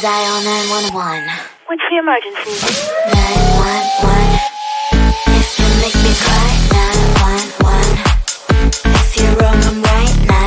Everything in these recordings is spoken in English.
Dial 911. What's the emergency? 911. If you make me cry, 911. If you're wrong, I'm right, 911.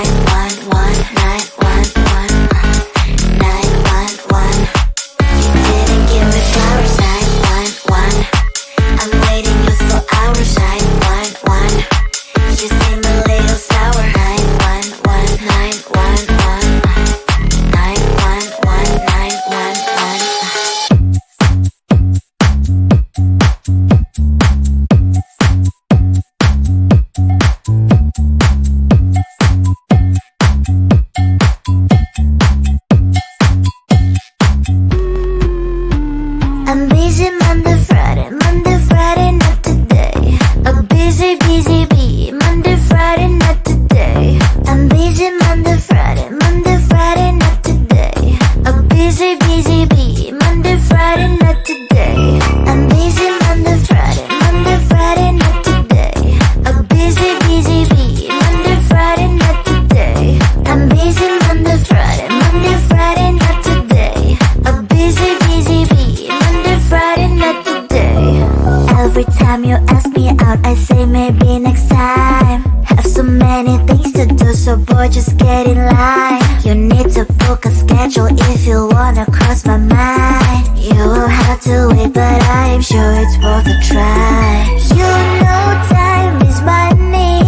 things to do, so boy, just get in line. You need to book a schedule if you wanna cross my mind. You will have to wait, but I'm sure it's worth a try. You know time is money.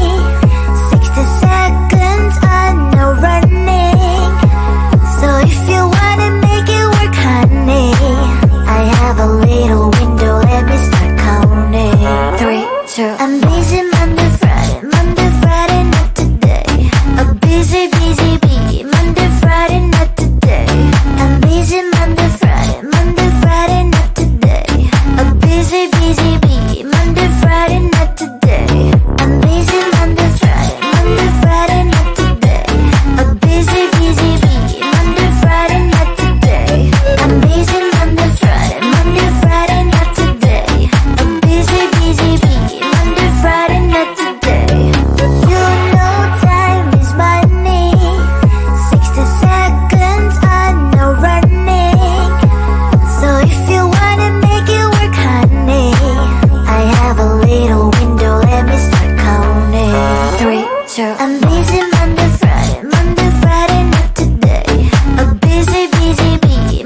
60 seconds on no running. So if you wanna make it work, honey, I have a little window, let me start counting. 3, 2, I'm busy Monday, Friday, not today. A busy, Monday, Friday, not today. I'm busy Monday, Friday, not today. A busy, Monday, Friday, not today. I'm busy Monday, Friday, not today. A busy, Monday, Friday, not today. I'm busy Monday, Friday, not today. A busy, Monday, Friday, not today. You know time is money. 60 seconds on no running. So if you wanna make it work, honey, I have a little window, let me start counting. 3, 2, I'm busy Monday, Friday, not today. A busy,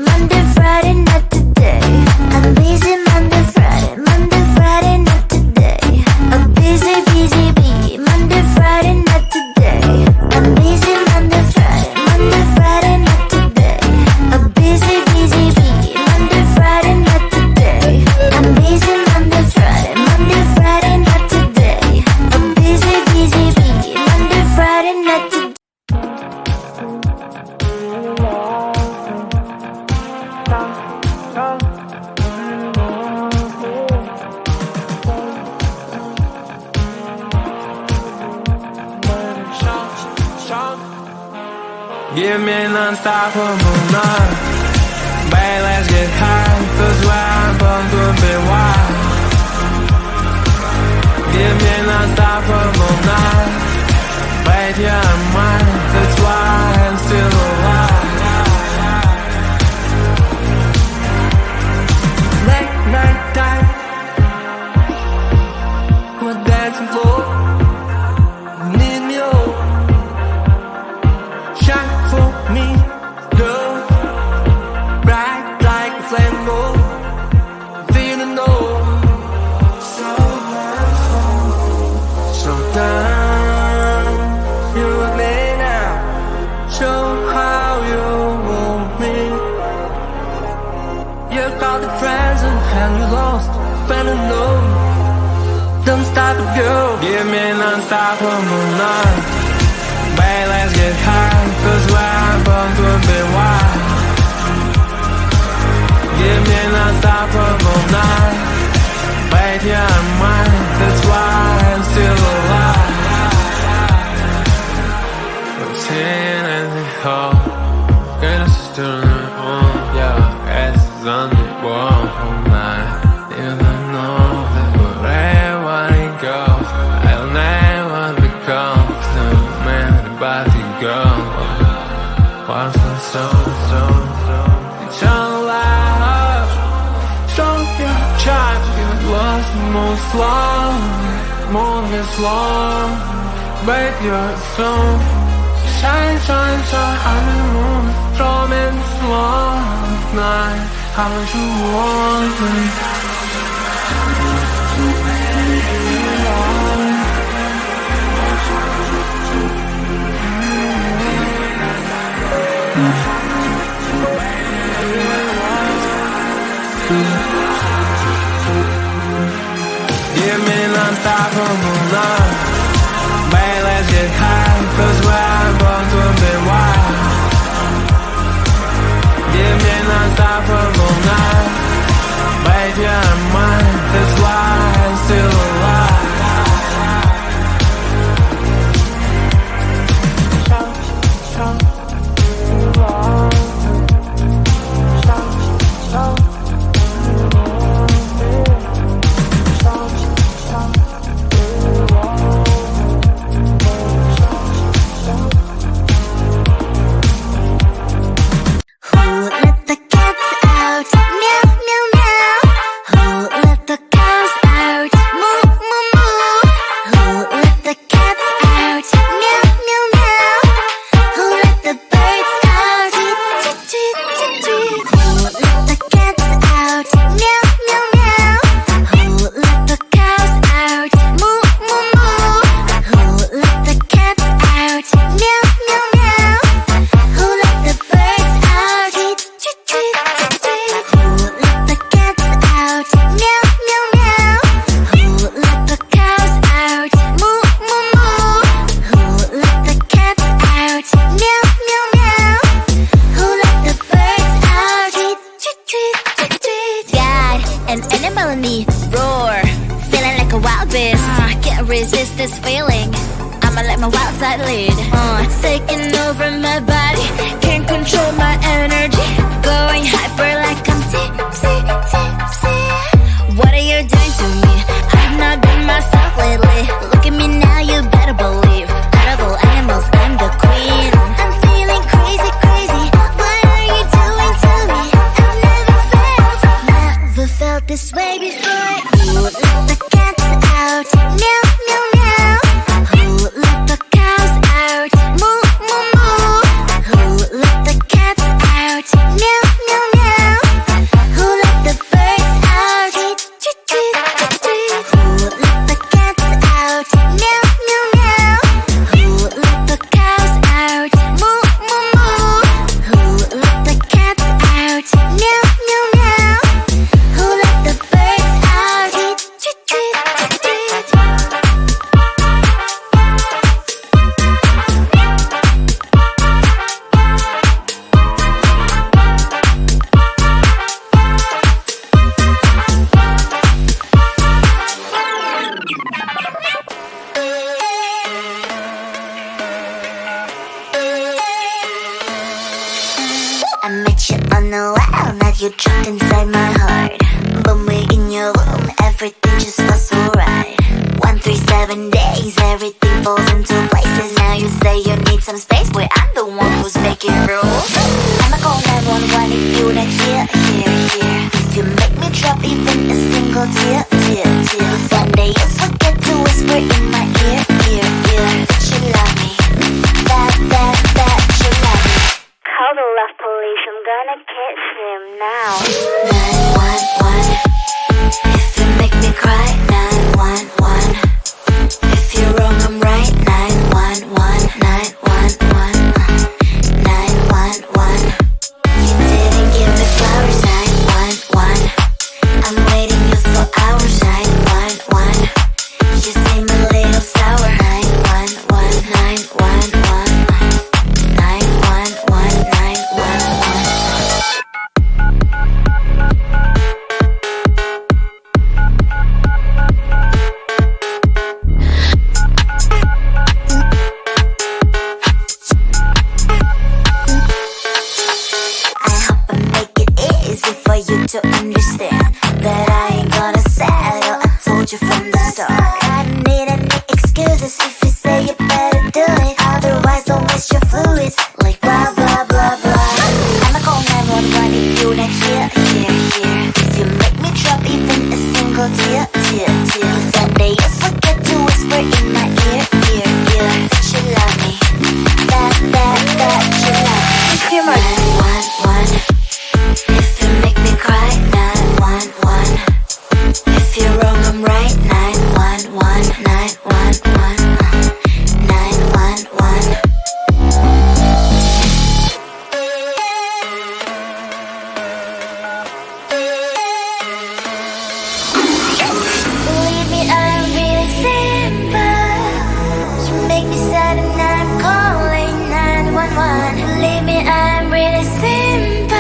Monday, Friday, not today. I'm busy Monday, Friday, not today. A busy, Monday, Friday, not today. I'm busy Monday, Friday, not today. A busy, Monday, Friday, not today. I'm busy Monday, Friday, not today. A busy, Monday, Friday, not today. Give me non-stoppable night. Babe, let's get high, 'cause where I'm born could be wild. Give me non-stoppable night. Babe, yeah, I'm mine, that's why I'm still alive. Late night time, we're dancing floor. Need me all. Shine for me, girl. Bright like a flame, oh. Feeling no. So down. You with me now. Show how you want me. You got the present and you lost. Feeling no. Don't stop it, girl. Give me an unstoppable night. Babe, let's get high, 'cause where I'm born could be wild. Give me an unstoppable night. Babe, yeah, I'm mine, that's why I'm still alive. Routine and the whole, goodness is doing it wrong. Yeah, it's on the wall all night. Even know that wherever it goes, I'll never become the man about to go. What's the soul? Eternal life. Show your child you lost most long, more than long. Break your soul. Shine, shine, shine on the moon. From in slow night. How much you want me? Give me non-stoppable love. Babe, let's get high, 'cause where I'm born could be wild. Give me non-stoppable night. Babe, yeah, this feeling. I'ma let my wild side lead. It's taking over my body, can't control my energy. Going hyper like I'm tipsy, tipsy. What are you doing to me? I've not been myself lately. Look at me now, you better believe. Out of all animals, I'm the queen. I'm feeling crazy, crazy. What are you doing to me? I've never felt this way before. Ooh, let the cats out. Meow, meow, meow. Ooh, let the cows out. Moo, moo, moo. Ooh, let the cats out. Meow, meow, meow. Who let the birds out? Tweet, tweet, tweet, tweet. Who let the cats out? Meow, meow, meow. Who let the cows out? Moo, moo, moo. Who let the cats out? Meow, meow, meow. Who let the birds out? Tweet, tweet, tweet, tweet. I met you on the wild, now you're trapped inside my heart. When we're in your room, everything just feels so right. 137 days, everything falls into places. Now you say you need some space, where I'm the one who's making rules. I'ma call 911 if you're not here, here, here. If you make me drop even a single tear, tear, tear. One day you forget to whisper in my ear, ear, ear. That you love me, that you love me. Call the love police, I'm gonna catch him now. 911, if you make me cry. 911, if you're wrong, I'm right. 911, 911, 911. You didn't give me flowers. 911, I'm waiting you for hours. 911, you seem a little sour. 911, 911, 911, 911. I hope I make it easy for you to understand that I ain't gonna settle. I told you from the start. I don't need any excuses if you say you better do it. Otherwise, don't waste your fluids like blah blah blah blah. I'ma call 911 if you're not here, here, here. If you make me drop even a single tear, tear, tear. One day you forget to whisper in my ear, ear, ear. That you love me, that you love me. 911, if you make me cry. 911, if you're wrong, I'm right. 911, 911, 911. Believe me, I'm really simple. You make me sad and I'm calling 911. Believe me, I'm really simple.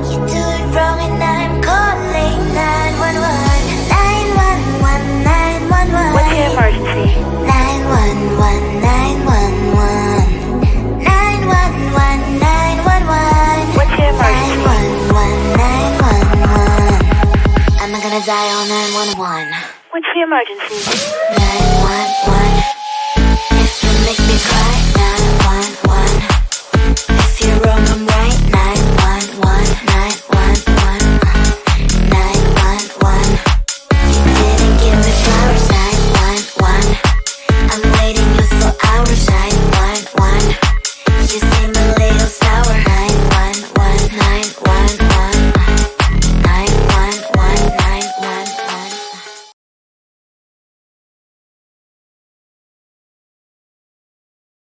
You do it wrong and I'm calling 911. 911, 911. What's your emergency? 911, 911. 911, 911. What's your emergency? 911, 911. Am I gonna die on 911? What's your emergency? 911.